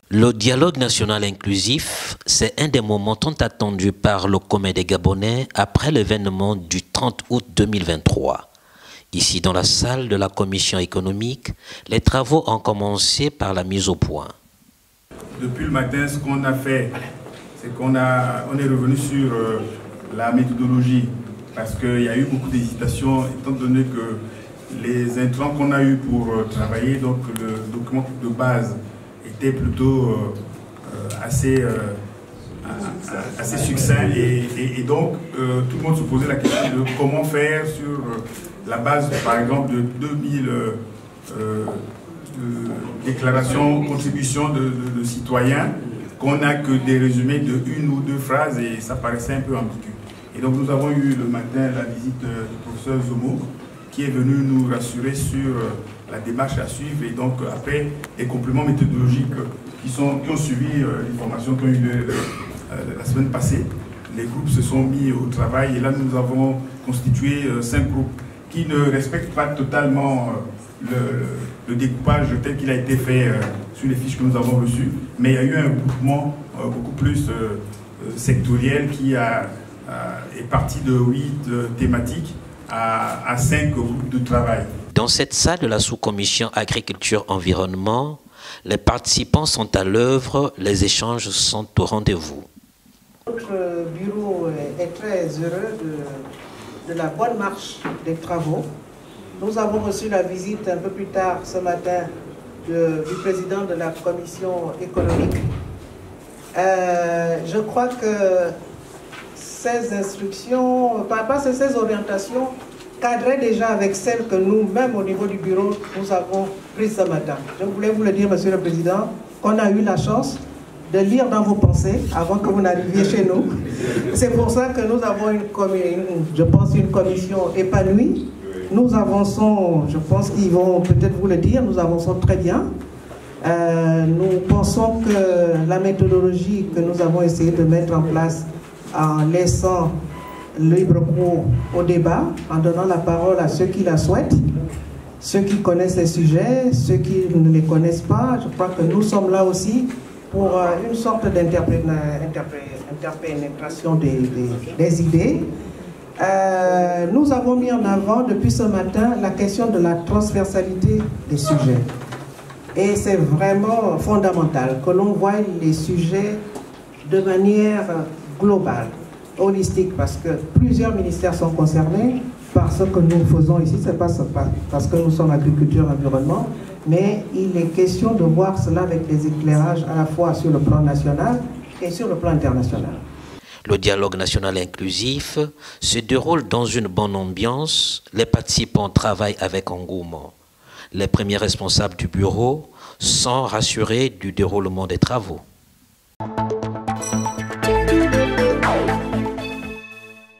Le dialogue national inclusif, c'est un des moments tant attendus par le commun des Gabonais après l'événement du 30 août 2023. Ici, dans la salle de la commission économique, les travaux ont commencé par la mise au point. Depuis le matin, ce qu'on a fait, c'est qu'on est revenu sur la méthodologie, parce qu'il y a eu beaucoup d'hésitations, étant donné que les intrants qu'on a eu pour travailler, donc le document de base était plutôt assez succinct, et donc tout le monde se posait la question de comment faire sur la base, par exemple, de 2000 déclarations, contributions de citoyens, qu'on n'a que des résumés de une ou deux phrases, et ça paraissait un peu ambigu. Et donc nous avons eu le matin la visite du professeur Zomo, qui est venu nous rassurer sur la démarche à suivre, et donc après les compléments méthodologiques qui ont suivi les formations qui ont eu lieu la semaine passée. Les groupes se sont mis au travail, et là nous avons constitué 5 groupes qui ne respectent pas totalement le découpage tel qu'il a été fait sur les fiches que nous avons reçues, mais il y a eu un groupement beaucoup plus sectoriel qui est parti de 8 thématiques à 5 groupes de travail. Dans cette salle de la sous-commission agriculture-environnement, les participants sont à l'œuvre, les échanges sont au rendez-vous. Notre bureau est très heureux de la bonne marche des travaux. Nous avons reçu la visite un peu plus tard ce matin du président de la commission économique. Je crois que ces instructions, ces orientations cadraient déjà avec celles que nous-mêmes au niveau du bureau, nous avons prises ce matin. Je voulais vous le dire, Monsieur le Président, qu'on a eu la chance de lire dans vos pensées avant que vous n'arriviez chez nous. C'est pour ça que nous avons une commission épanouie. Nous avançons, je pense qu'ils vont peut-être vous le dire, nous avançons très bien. Nous pensons que la méthodologie que nous avons essayé de mettre en place en laissant libre cours au débat, en donnant la parole à ceux qui la souhaitent, ceux qui connaissent les sujets, ceux qui ne les connaissent pas, je crois que nous sommes là aussi pour une sorte d'interpénétration des idées. Nous avons mis en avant depuis ce matin la question de la transversalité des sujets. Et c'est vraiment fondamental que l'on voie les sujets de manière globale, holistique, parce que plusieurs ministères sont concernés par ce que nous faisons ici. Ce n'est pas parce que nous sommes agriculture et environnement, mais il est question de voir cela avec des éclairages à la fois sur le plan national et sur le plan international. Le dialogue national inclusif se déroule dans une bonne ambiance. Les participants travaillent avec engouement. Les premiers responsables du bureau sont rassurés du déroulement des travaux.